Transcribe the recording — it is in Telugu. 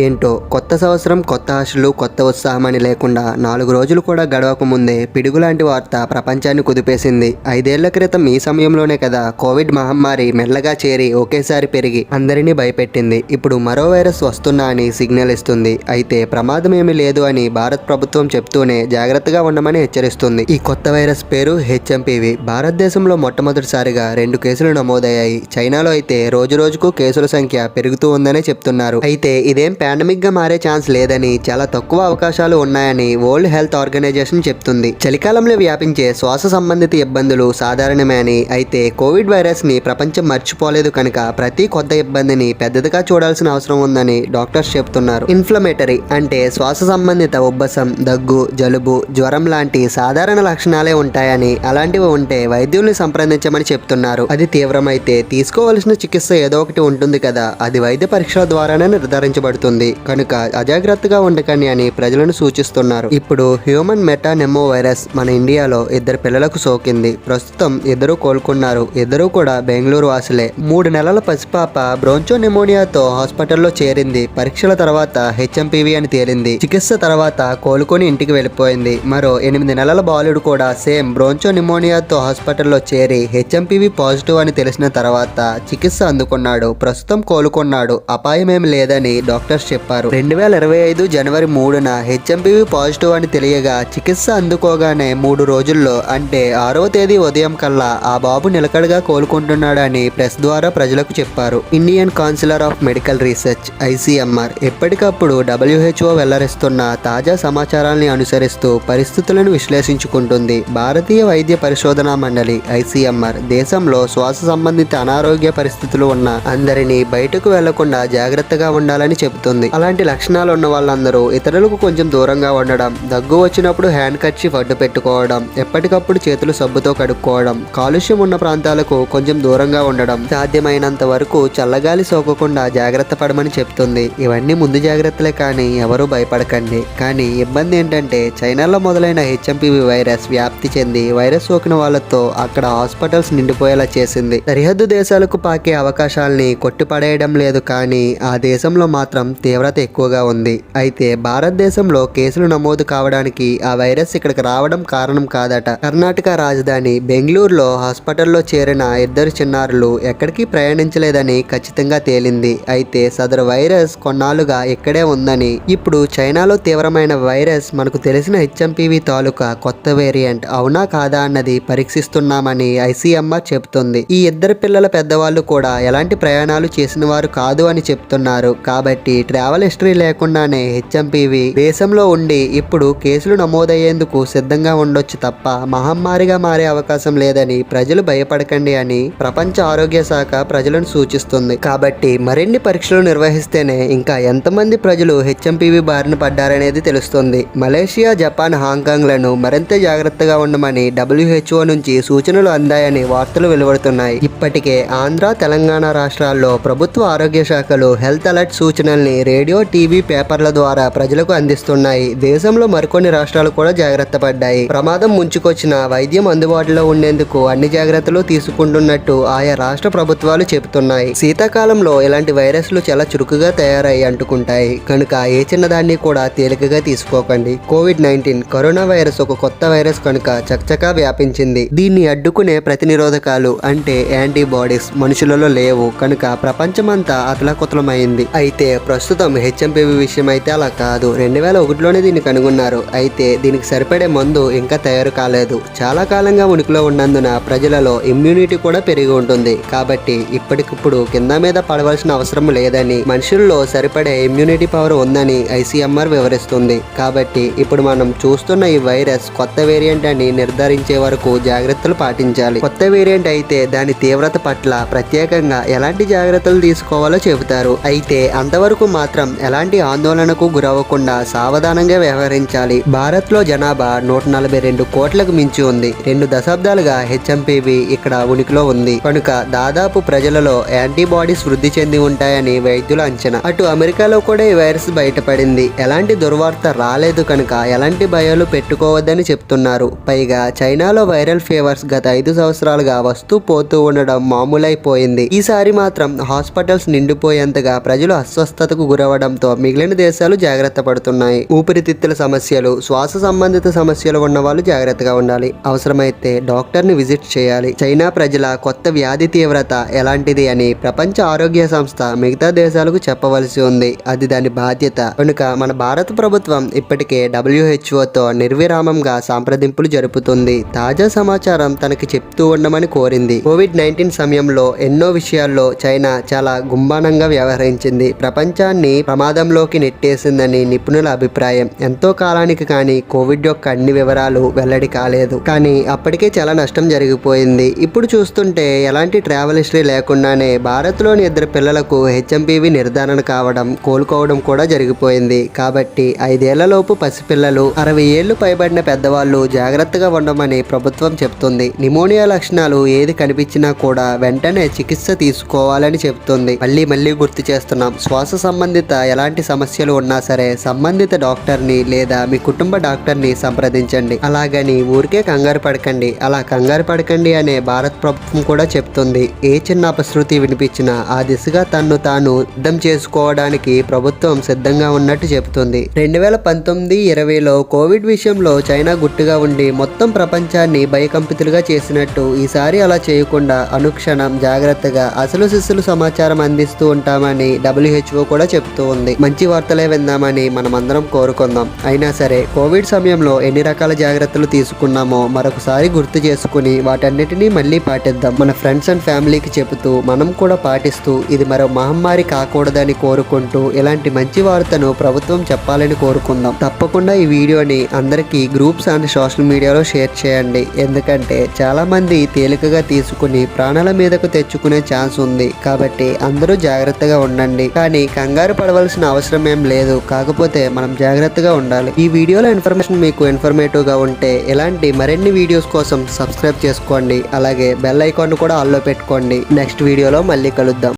ఏంటో కొత్త సంవత్సరం కొత్త ఆశలు కొత్త ఉత్సాహం అని లేకుండా 4 రోజులు కూడా గడవక ముందే పిడుగులాంటి వార్త ప్రపంచాన్ని కుదిపేసింది. 5 ఏళ్ల క్రితం ఈ సమయంలోనే కదా కోవిడ్ మహమ్మారి మెల్లగా చేరి ఒకేసారి పెరిగి అందరినీ భయపెట్టింది. ఇప్పుడు మరో వైరస్ వస్తున్నా అని సిగ్నల్ ఇస్తుంది. అయితే ప్రమాదం ఏమీ లేదు అని భారత్ ప్రభుత్వం చెప్తూనే జాగ్రత్తగా ఉండమని హెచ్చరిస్తుంది. ఈ కొత్త వైరస్ పేరు హెచ్ఎంపీవీ. భారతదేశంలో మొట్టమొదటిసారిగా 2 కేసులు నమోదయ్యాయి. చైనాలో అయితే రోజు రోజుకు కేసుల సంఖ్య పెరుగుతూ ఉందనే చెప్తున్నారు. అయితే ఇదేం పాండమిక్ గా మారే ఛాన్స్ లేదని, చాలా తక్కువ అవకాశాలు ఉన్నాయని వరల్డ్ హెల్త్ ఆర్గనైజేషన్ చెప్తుంది. చలికాలంలో వ్యాపించే శ్వాస సంబంధిత ఇబ్బందులు సాధారణమే అని, అయితే కోవిడ్ వైరస్ ని ప్రపంచం మర్చిపోలేదు కనుక ప్రతి కొత్త ఇబ్బందిని పెద్దదిగా చూడాల్సిన అవసరం ఉందని డాక్టర్స్ చెప్తున్నారు. ఇన్ఫ్లమేటరీ అంటే శ్వాస సంబంధిత ఉబ్బసం, దగ్గు, జలుబు, జ్వరం లాంటి సాధారణ లక్షణాలే ఉంటాయని, అలాంటివి ఉంటే వైద్యుల్ని సంప్రదించమని చెప్తున్నారు. అది తీవ్రమైతే తీసుకోవాల్సిన చికిత్స ఏదో ఒకటి ఉంటుంది కదా, అది వైద్య పరీక్షల ద్వారానే నిర్ధారించబడుతుంది. కనుక అజాగ్రత్తగా ఉండకండి అని ప్రజలను సూచిస్తున్నారు. ఇప్పుడు హ్యూమన్ మెటానెమో వైరస్ మన ఇండియాలో 2 పిల్లలకు సోకింది. ప్రస్తుతం 2 కోలుకున్నారు. 2 కూడా బెంగళూరు వాసులే. 3 నెలల పసిపాప బ్రోంచో నిమోనియాతో హాస్పిటల్లో చేరింది. పరీక్షల తర్వాత హెచ్ఎంపీవీ అని తేలింది. చికిత్స తర్వాత కోలుకొని ఇంటికి వెళ్ళిపోయింది. మరో 8 నెలల బాలుడు కూడా సేమ్ బ్రోంచో నిమోనియాతో హాస్పిటల్లో చేరి హెచ్ఎంపీవీ పాజిటివ్ అని తెలిసిన తర్వాత చికిత్స అందుకున్నాడు. ప్రస్తుతం కోలుకున్నాడు. అపాయమేమి లేదని డాక్టర్స్ చెప్పారు. 2025 జనవరి 3న హెచ్ఎంపీవీ పాజిటివ్ అని తెలియగా చికిత్స అందుకోగానే 3 రోజుల్లో అంటే 6వ తేదీ ఉదయం కల్లా ఆ బాబు నిలకడగా కోలుకుంటున్నాడని ప్రెస్ ద్వారా ప్రజలకు చెప్పారు. Indian council of medical research ICMR ఎప్పటికప్పుడు WHO వెల్లడిస్తున్న తాజా సమాచారాన్ని అనుసరిస్తూ పరిస్థితులను విశ్లేషించుకుంటుంది. భారతీయ వైద్య పరిశోధనా మండలి ఐసీఎంఆర్ దేశంలో శ్వాస సంబంధిత అనారోగ్య పరిస్థితులు ఉన్న అందరినీ బయటకు వెళ్లకుండా జాగ్రత్తగా ఉండాలని చెబుతుంది. అలాంటి లక్షణాలు ఉన్న వాళ్ళందరూ ఇతరులకు కొంచెం దూరంగా ఉండడం, దగ్గు వచ్చినప్పుడు హ్యాండ్ కర్చీఫ్ అడ్డు పెట్టుకోవడం, ఎప్పటికప్పుడు చేతులు సబ్బుతో కడుక్కోవడం, కాలుష్యం ఉన్న ప్రాంతాలకు కొంచెం దూరంగా ఉండడం, సాధ్యమైనంత వరకు చల్లగాలి సోకకుండా జాగ్రత్త పడమని చెప్తుంది. ఇవన్నీ ముందు జాగ్రత్తలే కానీ ఎవరూ భయపడకండి. కానీ ఇబ్బంది ఏంటంటే చైనాలో మొదలైన హెచ్ఎంపీవీ వైరస్ వ్యాప్తి చెంది వైరస్ సోకిన వాళ్ళతో అక్కడ హాస్పిటల్స్ నిండిపోయేలా చేసింది. సరిహద్దు దేశాలకు పాకే అవకాశాలని కొట్టిపడేయడం లేదు కానీ ఆ దేశంలో మాత్రం తీవ్రత ఎక్కువగా ఉంది. అయితే భారతదేశంలో కేసులు నమోదు కావడానికి ఆ వైరస్ ఇక్కడికి రావడం కారణం కాదట. కర్ణాటక రాజధాని బెంగళూరులో హాస్పిటల్లో చేరిన 2 చిన్నారులు ఎక్కడికి ప్రయాణించలేదని ఖచ్చితంగా తేలింది. అయితే సదరు వైరస్ కొన్నాళ్లుగా ఇక్కడే ఉందని, ఇప్పుడు చైనాలో తీవ్రమైన వైరస్ మనకు తెలిసిన హెచ్ఎంపీవీ తాలూకా కొత్త వేరియంట్ అవునా కాదా అన్నది పరీక్షిస్తున్నామని ఐసీఎంఆర్ చెబుతుంది. ఈ 2 పిల్లల పెద్దవాళ్ళు కూడా ఎలాంటి ప్రయాణాలు చేసిన వారు కాదు అని చెప్తున్నారు. కాబట్టి ట్రావెల్ హిస్టరీ లేకుండానే హెచ్ఎంపీవీ దేశంలో ఉండి ఇప్పుడు కేసులు నమోదయ్యేందుకు సిద్ధంగా ఉండొచ్చు తప్ప మహమ్మారిగా మారే అవకాశం లేదని ప్రజలు భయపడకండి అని ప్రపంచ ఆరోగ్య శాఖ ప్రజలను సూచిస్తుంది. కాబట్టి మరిన్ని పరీక్షలు నిర్వహిస్తేనే ఇంకా ఎంతమంది ప్రజలు హెచ్ఎంపీవీ బారిన పడ్డారనేది తెలుస్తుంది. మలేషియా, జపాన్, హాంకాంగ్ లను మరింత జాగ్రత్తగా ఉండమని WHO నుంచి సూచనలు అందాయని వార్తలు వెలువడుతున్నాయి. ఇప్పటికే ఆంధ్ర, తెలంగాణ రాష్ట్రాల్లో ప్రభుత్వ ఆరోగ్య శాఖలు హెల్త్ అలర్ట్ సూచనల్ని రేడియో, టీవీ, పేపర్ల ద్వారా ప్రజలకు అందిస్తున్నాయి. దేశంలో మరికొన్ని రాష్ట్రాలు కూడా జాగ్రత్త పడ్డాయి. ప్రమాదం ముంచుకొచ్చిన వైద్యం అందుబాటులో ఉండేందుకు అన్ని జాగ్రత్తలు తీసుకుంటున్నట్టు ఆయా రాష్ట్ర ప్రభుత్వాలు చెబుతున్నాయి. శీతాకాలంలో ఇలాంటి వైరస్లు చాలా చురుకుగా తయారై అంటుకుంటాయి కనుక ఏ చిన్నదాన్ని కూడా తేలికగా తీసుకోకండి. కోవిడ్-19 కరోనా వైరస్ ఒక కొత్త వైరస్ కనుక చకచకా వ్యాపించింది. దీన్ని అడ్డుకునే ప్రతినిరోధకాలు అంటే యాంటీబాడీస్ మనుషులలో లేవు కనుక ప్రపంచమంతా అతలాకుతలమైంది. అయితే ప్రస్తుతం హెచ్ఎంపీవీ విషయం అయితే అలా కాదు. 2001లోనే దీన్ని కనుగొన్నారు. అయితే దీనికి సరిపడే మందు ఇంకా తయారు కాలేదు. చాలా కాలంగా ఉనికిలో ఉన్నందున ప్రజలలో ఇమ్యూనిటీ కూడా పెరిగి ఉంటుంది. కాబట్టి ఇప్పటికిప్పుడు కింద మీద పడవలసిన అవసరం లేదని, మనుషుల్లో సరిపడే ఇమ్యూనిటీ పవర్ ఉందని ఐసీఎంఆర్ వివరిస్తుంది. కాబట్టి ఇప్పుడు మనం చూస్తున్న ఈ వైరస్ కొత్త వేరియంట్ అని నిర్ధారించే వరకు జాగ్రత్తలు పాటించాలి. కొత్త వేరియంట్ అయితే దాని తీవ్రత పట్ల ప్రత్యేకంగా ఎలాంటి జాగ్రత్తలు తీసుకోవాలో చెబుతారు. అయితే అంతవరకు మాత్రం ఎలాంటి ఆందోళనకు గురవ్వకుండా సావధానంగా వ్యవహరించాలి. భారత్ లో జనాభా 142 కోట్లకు మించి ఉంది. 2 దశాబ్దాలుగా హెచ్ఎంపీవీ ఇక్కడ ఉనికిలో ఉంది కనుక దాదాపు ప్రజలలో యాంటీబాడీస్ వృద్ధి చెంది ఉంటాయని వైద్యుల అంచనా. అటు అమెరికాలో కూడా ఈ వైరస్ బయటపడింది. ఎలాంటి దుర్వార్త రాలేదు కనుక ఎలాంటి భయాలు పెట్టుకోవద్దని చెప్తున్నారు. పైగా చైనాలో వైరల్ ఫీవర్స్ గత 5 సంవత్సరాలుగా వస్తూ పోతూ ఉండడం మామూలైపోయింది. ఈసారి మాత్రం హాస్పిటల్స్ నిండిపోయేంతగా ప్రజలు అస్వస్థతకు గురవడంతో మిగిలిన దేశాలు జాగ్రత్త పడుతున్నాయి. ఊపిరితిత్తుల సమస్యలు, శ్వాస సంబంధిత సమస్యలు ఉన్న వాళ్ళు జాగ్రత్తగా ఉండాలి. అవసరమైతే డాక్టర్ని విజిట్ చేయాలి. చైనా ప్రజల కొత్త వ్యాధి తీవ్రత ఎలాంటిది అని ప్రపంచ ఆరోగ్య సంస్థ మిగతా దేశాలకు చెప్పవలసి ఉంది. అది దాని బాధ్యత. కనుక మన భారత ప్రభుత్వం ఇప్పటికే WHO నిర్విరామంగా సంప్రదింపులు జరుపుతుంది. తాజా సమాచారం తనకి చెప్తూ ఉండమని కోరింది. కోవిడ్-19 సమయంలో ఎన్నో విషయాల్లో చైనా చాలా గుంబానంగా వ్యవహరించింది. ప్రపంచాన్ని ప్రమాదంలోకి నెట్టేసిందని నిపుణుల అభిప్రాయం. ఎంతో కాలానికి కానీ కోవిడ్ యొక్క అన్ని వివరాలు వెల్లడి కాలేదు. కానీ అప్పటికే చాలా నష్టం జరిగిపోయింది. ఇప్పుడు చూస్తుంటే ఎలాంటి ట్రావెల్ హిస్టరీ లేకుండానే భారత్లోని 2 పిల్లలకు HMPV నిర్ధారణ కావడం, కోలుకోవడం కూడా జరిగిపోయింది. కాబట్టి 5 ఏళ్లలోపు పసిపిల్లలు, 60 ఏళ్లు పైబడిన పెద్దవాళ్ళు జాగ్రత్తగా ఉండమని ప్రభుత్వం చెప్తుంది. నిమోనియా లక్షణాలు ఏది కనిపించినా కూడా వెంటనే చికిత్స తీసుకోవాలని చెప్తుంది. మళ్ళీ గుర్తు చేస్తున్నాం. శ్వాస సంబంధిత ఎలాంటి సమస్యలు ఉన్నా సరే సంబంధిత డాక్టర్ని లేదా మీ కుటుంబ డాక్టర్ని సంప్రదించండి. అలాగని ఊరికే కంగారు పడకండి. అలా కంగారు పడకండి అనే భారత ప్రభుత్వం కూడా చెప్తుంది. ఏ చిన్న అపశృతి వినిపించినా ఆ దిశగా తన్ను తాను సిద్ధం చేసుకోవడానికి ప్రభుత్వం సిద్ధంగా ఉన్నట్టు చెబుతుంది. 2019-20లో కోవిడ్ విషయంలో చైనా గుట్టుగా ఉండి మొత్తం ప్రపంచాన్ని భయకంపితులుగా చేసినట్టు ఈసారి అలా చేయకుండా అనుక్షణం జాగ్రత్తగా అసలు సిస్సులు సమాచారం అందిస్తూ ఉంటామని WHO కూడా చెప్తూ ఉంది. మంచి వార్తలే విందామని మనమందరం కోరుకుందాం. అయినా సరే కోవిడ్ సమయంలో ఎన్ని రకాల జాగ్రత్తలు తీసుకున్నామో మరొకసారి గుర్తు చేసుకుని వాటన్నిటినీ మళ్ళీ పాటిద్దాం. మన ఫ్రెండ్స్ అండ్ ఫ్యామిలీకి చెబుతూ మనం కూడా పాటిస్తూ ఇది మరో మహమ్మారి కాకూడదని కోరుకుంటూ ఇలాంటి మంచి వార్తను ప్రభుత్వం చెప్పాలని కోరుకుందాం. తప్పకుండా ఈ వీడియోని అందరికీ గ్రూప్స్ అండ్ సోషల్ మీడియాలో షేర్ చేయండి. ఎందుకంటే చాలా మంది తేలికగా తీసుకుని ప్రాణాల మీదకు తెచ్చుకునే ఛాన్స్ ఉంది. కాబట్టి అందరూ జాగ్రత్తగా ఉండండి. కానీ కంగారు పడవలసిన అవసరం ఏం లేదు. కాకపోతే మనం జాగ్రత్తగా ఉండాలి. ఈ వీడియోలో ఇన్ఫర్మేషన్ మీకు ఇన్ఫర్మేటివ్ గా ఉంటే ఇలాంటి మరిన్ని వీడియోస్ కోసం సబ్స్క్రైబ్ చేసుకోండి. అలాగే బెల్ ఐకాన్ కూడా ఆల్లో పెట్టుకోండి. నెక్స్ట్ వీడియోలో మళ్ళీ కలుద్దాం.